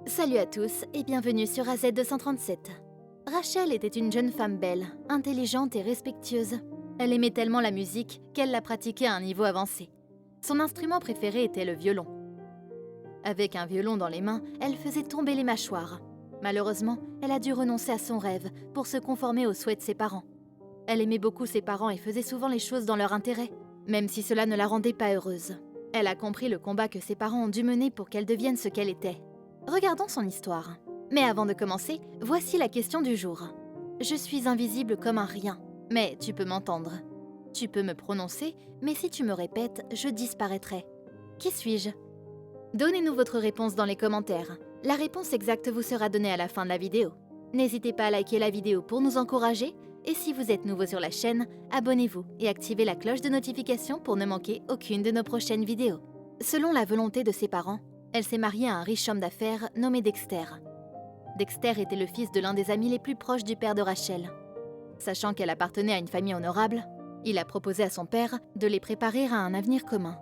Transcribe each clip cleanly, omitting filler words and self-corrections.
Salut à tous et bienvenue sur AZ237. Rachel était une jeune femme belle, intelligente et respectueuse. Elle aimait tellement la musique qu'elle la pratiquait à un niveau avancé. Son instrument préféré était le violon. Avec un violon dans les mains, elle faisait tomber les mâchoires. Malheureusement, elle a dû renoncer à son rêve pour se conformer aux souhaits de ses parents. Elle aimait beaucoup ses parents et faisait souvent les choses dans leur intérêt, même si cela ne la rendait pas heureuse. Elle a compris le combat que ses parents ont dû mener pour qu'elle devienne ce qu'elle était. Regardons son histoire. Mais avant de commencer, voici la question du jour. Je suis invisible comme un rien, mais tu peux m'entendre. Tu peux me prononcer, mais si tu me répètes, je disparaîtrai. Qui suis-je? Donnez-nous votre réponse dans les commentaires. La réponse exacte vous sera donnée à la fin de la vidéo. N'hésitez pas à liker la vidéo pour nous encourager, et si vous êtes nouveau sur la chaîne, abonnez-vous et activez la cloche de notification pour ne manquer aucune de nos prochaines vidéos. Selon la volonté de ses parents, elle s'est mariée à un riche homme d'affaires nommé Dexter. Dexter était le fils de l'un des amis les plus proches du père de Rachel. Sachant qu'elle appartenait à une famille honorable, il a proposé à son père de les préparer à un avenir commun.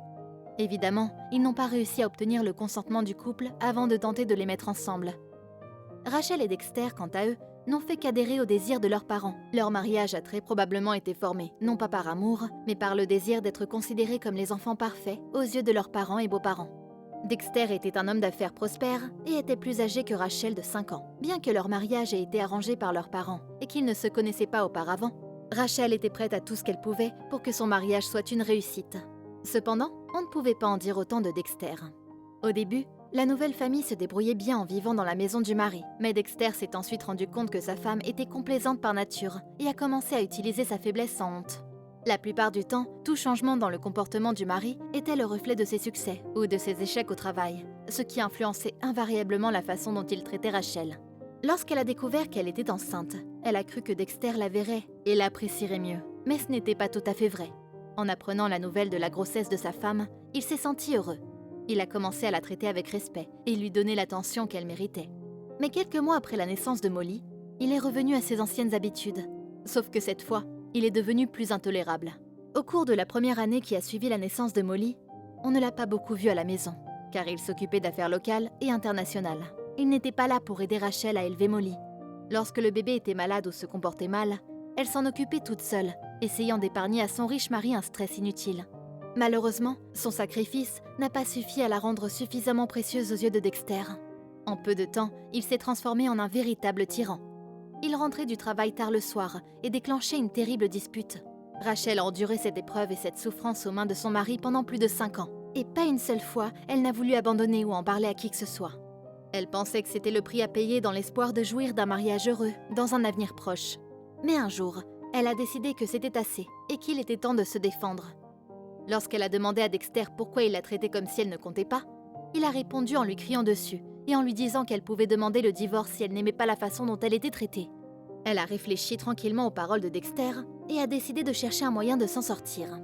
Évidemment, ils n'ont pas réussi à obtenir le consentement du couple avant de tenter de les mettre ensemble. Rachel et Dexter, quant à eux, n'ont fait qu'adhérer au désir de leurs parents. Leur mariage a très probablement été formé, non pas par amour, mais par le désir d'être considérés comme les enfants parfaits aux yeux de leurs parents et beaux-parents. Dexter était un homme d'affaires prospère et était plus âgé que Rachel de 5 ans. Bien que leur mariage ait été arrangé par leurs parents et qu'ils ne se connaissaient pas auparavant, Rachel était prête à tout ce qu'elle pouvait pour que son mariage soit une réussite. Cependant, on ne pouvait pas en dire autant de Dexter. Au début, la nouvelle famille se débrouillait bien en vivant dans la maison du mari, mais Dexter s'est ensuite rendu compte que sa femme était complaisante par nature et a commencé à utiliser sa faiblesse sans honte. La plupart du temps, tout changement dans le comportement du mari était le reflet de ses succès ou de ses échecs au travail, ce qui influençait invariablement la façon dont il traitait Rachel. Lorsqu'elle a découvert qu'elle était enceinte, elle a cru que Dexter la verrait et l'apprécierait mieux, mais ce n'était pas tout à fait vrai. En apprenant la nouvelle de la grossesse de sa femme, il s'est senti heureux. Il a commencé à la traiter avec respect et lui donner l'attention qu'elle méritait. Mais quelques mois après la naissance de Molly, il est revenu à ses anciennes habitudes. Sauf que cette fois, il est devenu plus intolérable. Au cours de la première année qui a suivi la naissance de Molly, on ne l'a pas beaucoup vu à la maison, car il s'occupait d'affaires locales et internationales. Il n'était pas là pour aider Rachel à élever Molly. Lorsque le bébé était malade ou se comportait mal, elle s'en occupait toute seule, essayant d'épargner à son riche mari un stress inutile. Malheureusement, son sacrifice n'a pas suffi à la rendre suffisamment précieuse aux yeux de Dexter. En peu de temps, il s'est transformé en un véritable tyran. Il rentrait du travail tard le soir et déclenchait une terrible dispute. Rachel a enduré cette épreuve et cette souffrance aux mains de son mari pendant plus de 5 ans. Et pas une seule fois, elle n'a voulu abandonner ou en parler à qui que ce soit. Elle pensait que c'était le prix à payer dans l'espoir de jouir d'un mariage heureux dans un avenir proche. Mais un jour, elle a décidé que c'était assez et qu'il était temps de se défendre. Lorsqu'elle a demandé à Dexter pourquoi il la traitait comme si elle ne comptait pas, il a répondu en lui criant dessus et en lui disant qu'elle pouvait demander le divorce si elle n'aimait pas la façon dont elle était traitée. Elle a réfléchi tranquillement aux paroles de Dexter et a décidé de chercher un moyen de s'en sortir.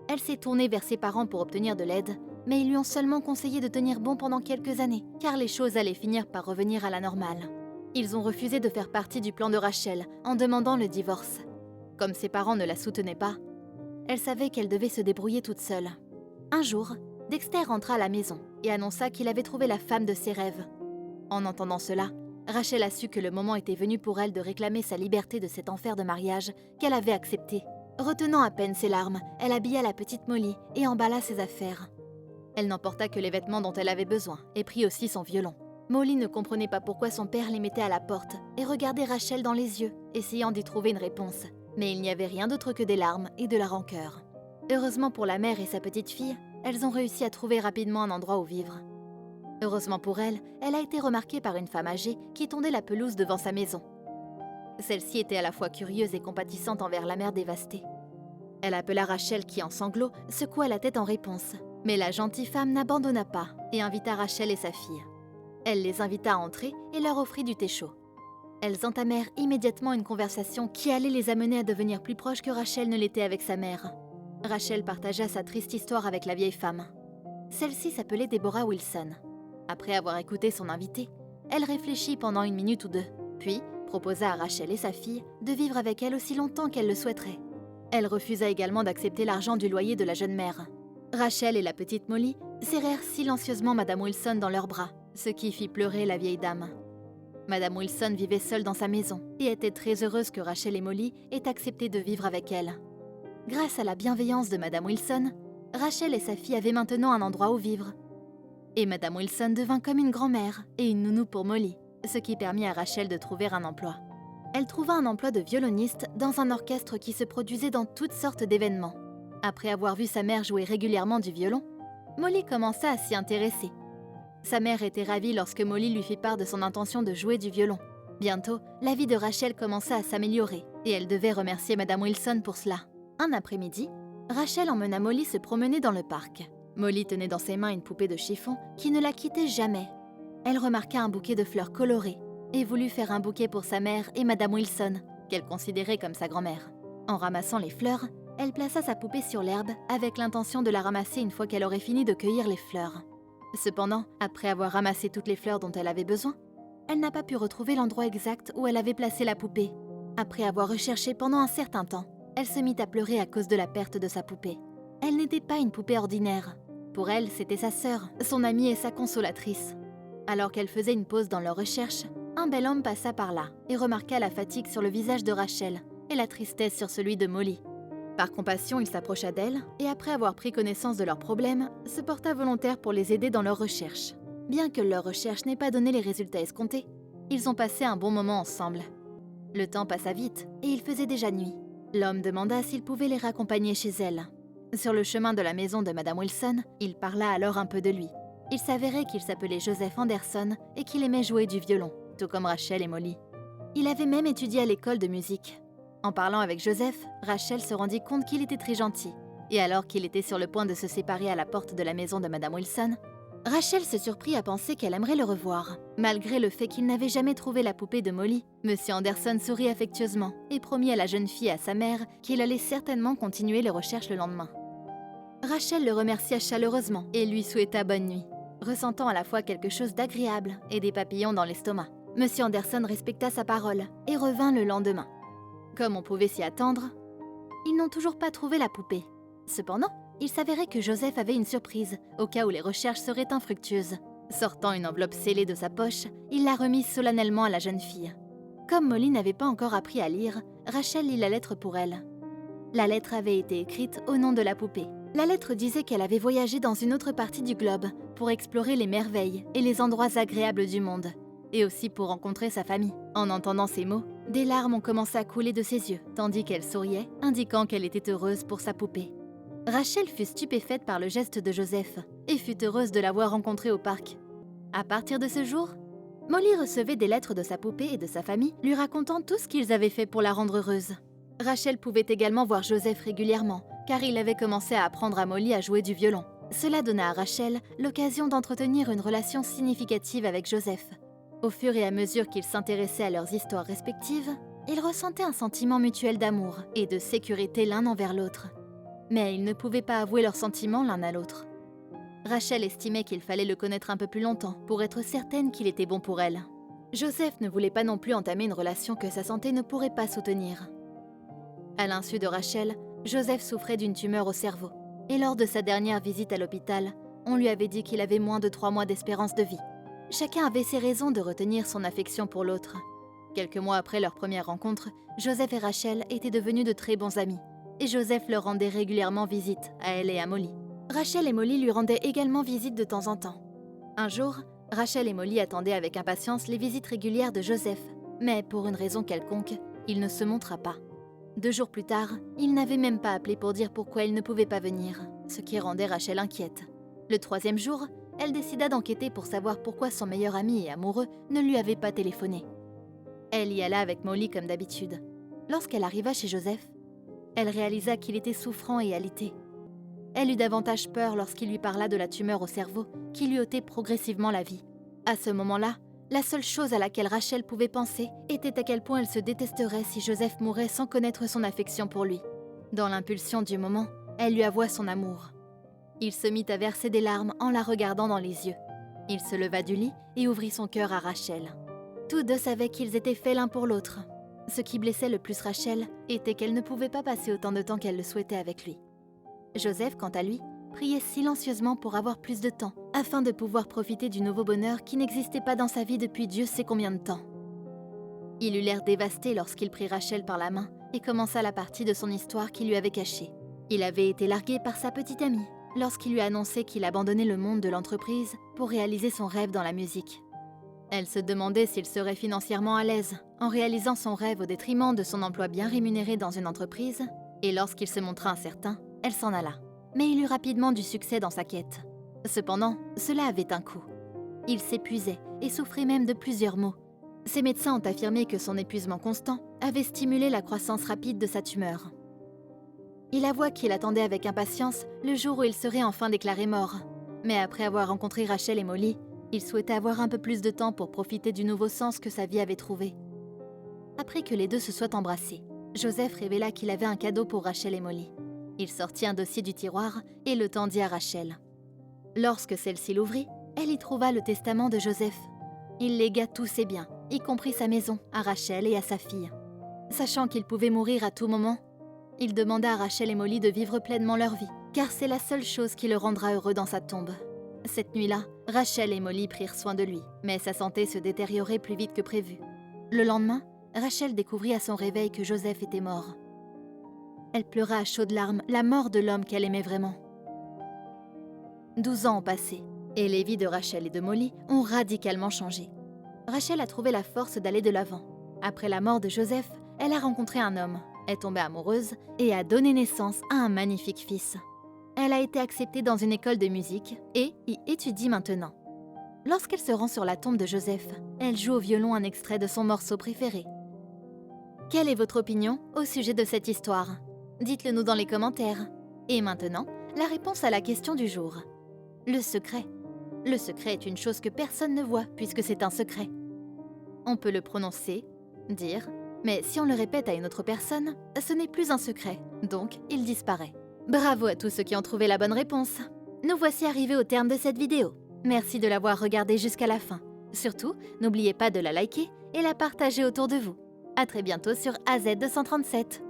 Elle s'est tournée vers ses parents pour obtenir de l'aide, mais ils lui ont seulement conseillé de tenir bon pendant quelques années, car les choses allaient finir par revenir à la normale. Ils ont refusé de faire partie du plan de Rachel en demandant le divorce. Comme ses parents ne la soutenaient pas, elle savait qu'elle devait se débrouiller toute seule. Un jour, Dexter rentra à la maison et annonça qu'il avait trouvé la femme de ses rêves. En entendant cela, Rachel a su que le moment était venu pour elle de réclamer sa liberté de cet enfer de mariage qu'elle avait accepté. Retenant à peine ses larmes, elle habilla la petite Molly et emballa ses affaires. Elle n'emporta que les vêtements dont elle avait besoin et prit aussi son violon. Molly ne comprenait pas pourquoi son père les mettait à la porte et regardait Rachel dans les yeux, essayant d'y trouver une réponse. Mais il n'y avait rien d'autre que des larmes et de la rancœur. Heureusement pour la mère et sa petite fille, elles ont réussi à trouver rapidement un endroit où vivre. Heureusement pour elle, elle a été remarquée par une femme âgée qui tondait la pelouse devant sa maison. Celle-ci était à la fois curieuse et compatissante envers la mère dévastée. Elle appela Rachel qui, en sanglots, secoua la tête en réponse. Mais la gentille femme n'abandonna pas et invita Rachel et sa fille. Elle les invita à entrer et leur offrit du thé chaud. Elles entamèrent immédiatement une conversation qui allait les amener à devenir plus proches que Rachel ne l'était avec sa mère. Rachel partagea sa triste histoire avec la vieille femme. Celle-ci s'appelait Deborah Wilson. Après avoir écouté son invité, elle réfléchit pendant 1 minute ou 2, puis proposa à Rachel et sa fille de vivre avec elle aussi longtemps qu'elle le souhaiterait. Elle refusa également d'accepter l'argent du loyer de la jeune mère. Rachel et la petite Molly serrèrent silencieusement Madame Wilson dans leurs bras ce qui fit pleurer la vieille dame. Madame Wilson vivait seule dans sa maison et était très heureuse que Rachel et Molly aient accepté de vivre avec elle. Grâce à la bienveillance de Madame Wilson, Rachel et sa fille avaient maintenant un endroit où vivre. Et Madame Wilson devint comme une grand-mère et une nounou pour Molly, ce qui permit à Rachel de trouver un emploi. Elle trouva un emploi de violoniste dans un orchestre qui se produisait dans toutes sortes d'événements. Après avoir vu sa mère jouer régulièrement du violon, Molly commença à s'y intéresser. Sa mère était ravie lorsque Molly lui fit part de son intention de jouer du violon. Bientôt, la vie de Rachel commença à s'améliorer et elle devait remercier Madame Wilson pour cela. Un après-midi, Rachel emmena Molly se promener dans le parc. Molly tenait dans ses mains une poupée de chiffon qui ne la quittait jamais. Elle remarqua un bouquet de fleurs colorées et voulut faire un bouquet pour sa mère et Madame Wilson, qu'elle considérait comme sa grand-mère. En ramassant les fleurs, elle plaça sa poupée sur l'herbe avec l'intention de la ramasser une fois qu'elle aurait fini de cueillir les fleurs. Cependant, après avoir ramassé toutes les fleurs dont elle avait besoin, elle n'a pas pu retrouver l'endroit exact où elle avait placé la poupée. Après avoir recherché pendant un certain temps, elle se mit à pleurer à cause de la perte de sa poupée. Elle n'était pas une poupée ordinaire. Pour elle, c'était sa sœur, son amie et sa consolatrice. Alors qu'elle faisait une pause dans leur recherche, un bel homme passa par là et remarqua la fatigue sur le visage de Rachel et la tristesse sur celui de Molly. Par compassion, il s'approcha d'elle et après avoir pris connaissance de leurs problèmes, se porta volontaire pour les aider dans leurs recherches. Bien que leur recherche n'ait pas donné les résultats escomptés, ils ont passé un bon moment ensemble. Le temps passa vite et il faisait déjà nuit. L'homme demanda s'il pouvait les raccompagner chez elle. Sur le chemin de la maison de Madame Wilson, il parla alors un peu de lui. Il s'avérait qu'il s'appelait Joseph Anderson et qu'il aimait jouer du violon, tout comme Rachel et Molly. Il avait même étudié à l'école de musique. En parlant avec Joseph, Rachel se rendit compte qu'il était très gentil. Et alors qu'il était sur le point de se séparer à la porte de la maison de Madame Wilson, Rachel se surprit à penser qu'elle aimerait le revoir. Malgré le fait qu'il n'avait jamais trouvé la poupée de Molly, Monsieur Anderson sourit affectueusement et promit à la jeune fille et à sa mère qu'il allait certainement continuer les recherches le lendemain. Rachel le remercia chaleureusement et lui souhaita bonne nuit, ressentant à la fois quelque chose d'agréable et des papillons dans l'estomac. Monsieur Anderson respecta sa parole et revint le lendemain. Comme on pouvait s'y attendre, ils n'ont toujours pas trouvé la poupée. Cependant, il s'avérait que Joseph avait une surprise, au cas où les recherches seraient infructueuses. Sortant une enveloppe scellée de sa poche, il la remit solennellement à la jeune fille. Comme Molly n'avait pas encore appris à lire, Rachel lit la lettre pour elle. La lettre avait été écrite au nom de la poupée. La lettre disait qu'elle avait voyagé dans une autre partie du globe pour explorer les merveilles et les endroits agréables du monde, et aussi pour rencontrer sa famille. En entendant ces mots, des larmes ont commencé à couler de ses yeux, tandis qu'elle souriait, indiquant qu'elle était heureuse pour sa poupée. Rachel fut stupéfaite par le geste de Joseph et fut heureuse de l'avoir rencontré au parc. À partir de ce jour, Molly recevait des lettres de sa poupée et de sa famille lui racontant tout ce qu'ils avaient fait pour la rendre heureuse. Rachel pouvait également voir Joseph régulièrement, car il avait commencé à apprendre à Molly à jouer du violon. Cela donna à Rachel l'occasion d'entretenir une relation significative avec Joseph. Au fur et à mesure qu'ils s'intéressaient à leurs histoires respectives, ils ressentaient un sentiment mutuel d'amour et de sécurité l'un envers l'autre. Mais ils ne pouvaient pas avouer leurs sentiments l'un à l'autre. Rachel estimait qu'il fallait le connaître un peu plus longtemps pour être certaine qu'il était bon pour elle. Joseph ne voulait pas non plus entamer une relation que sa santé ne pourrait pas soutenir. À l'insu de Rachel, Joseph souffrait d'une tumeur au cerveau. Et lors de sa dernière visite à l'hôpital, on lui avait dit qu'il avait moins de 3 mois d'espérance de vie. Chacun avait ses raisons de retenir son affection pour l'autre. Quelques mois après leur première rencontre, Joseph et Rachel étaient devenus de très bons amis. Et Joseph leur rendait régulièrement visite, à elle et à Molly. Rachel et Molly lui rendaient également visite de temps en temps. Un jour, Rachel et Molly attendaient avec impatience les visites régulières de Joseph, mais pour une raison quelconque, il ne se montra pas. 2 jours plus tard, il n'avait même pas appelé pour dire pourquoi il ne pouvait pas venir, ce qui rendait Rachel inquiète. Le 3e jour, elle décida d'enquêter pour savoir pourquoi son meilleur ami et amoureux ne lui avait pas téléphoné. Elle y alla avec Molly comme d'habitude. Lorsqu'elle arriva chez Joseph, elle réalisa qu'il était souffrant et alité. Elle eut davantage peur lorsqu'il lui parla de la tumeur au cerveau qui lui ôtait progressivement la vie. À ce moment-là, la seule chose à laquelle Rachel pouvait penser était à quel point elle se détesterait si Joseph mourait sans connaître son affection pour lui. Dans l'impulsion du moment, elle lui avoua son amour. Il se mit à verser des larmes en la regardant dans les yeux. Il se leva du lit et ouvrit son cœur à Rachel. Tous deux savaient qu'ils étaient faits l'un pour l'autre. Ce qui blessait le plus Rachel était qu'elle ne pouvait pas passer autant de temps qu'elle le souhaitait avec lui. Joseph, quant à lui, priait silencieusement pour avoir plus de temps afin de pouvoir profiter du nouveau bonheur qui n'existait pas dans sa vie depuis Dieu sait combien de temps. Il eut l'air dévasté lorsqu'il prit Rachel par la main et commença la partie de son histoire qu'il lui avait cachée. Il avait été largué par sa petite amie lorsqu'il lui a annoncé qu'il abandonnait le monde de l'entreprise pour réaliser son rêve dans la musique. Elle se demandait s'il serait financièrement à l'aise en réalisant son rêve au détriment de son emploi bien rémunéré dans une entreprise, et lorsqu'il se montra incertain, elle s'en alla. Mais il eut rapidement du succès dans sa quête. Cependant, cela avait un coût. Il s'épuisait et souffrait même de plusieurs maux. Ses médecins ont affirmé que son épuisement constant avait stimulé la croissance rapide de sa tumeur. Il avoua qu'il attendait avec impatience le jour où il serait enfin déclaré mort. Mais après avoir rencontré Rachel et Molly, il souhaitait avoir un peu plus de temps pour profiter du nouveau sens que sa vie avait trouvé. Après que les deux se soient embrassés, Joseph révéla qu'il avait un cadeau pour Rachel et Molly. Il sortit un dossier du tiroir et le tendit à Rachel. Lorsque celle-ci l'ouvrit, elle y trouva le testament de Joseph. Il légua tous ses biens, y compris sa maison, à Rachel et à sa fille. Sachant qu'il pouvait mourir à tout moment, il demanda à Rachel et Molly de vivre pleinement leur vie, car c'est la seule chose qui le rendra heureux dans sa tombe. Cette nuit-là, Rachel et Molly prirent soin de lui, mais sa santé se détériorait plus vite que prévu. Le lendemain, Rachel découvrit à son réveil que Joseph était mort. Elle pleura à chaudes larmes la mort de l'homme qu'elle aimait vraiment. 12 ans ont passé, et les vies de Rachel et de Molly ont radicalement changé. Rachel a trouvé la force d'aller de l'avant. Après la mort de Joseph, elle a rencontré un homme, est tombée amoureuse et a donné naissance à un magnifique fils. Elle a été acceptée dans une école de musique et y étudie maintenant. Lorsqu'elle se rend sur la tombe de Joseph, elle joue au violon un extrait de son morceau préféré. Quelle est votre opinion au sujet de cette histoire? Dites-le nous dans les commentaires. Et maintenant, la réponse à la question du jour. Le secret. Le secret est une chose que personne ne voit puisque c'est un secret. On peut le prononcer, dire, mais si on le répète à une autre personne, ce n'est plus un secret, donc il disparaît. Bravo à tous ceux qui ont trouvé la bonne réponse. Nous voici arrivés au terme de cette vidéo. Merci de l'avoir regardée jusqu'à la fin. Surtout, n'oubliez pas de la liker et la partager autour de vous. À très bientôt sur AZ237.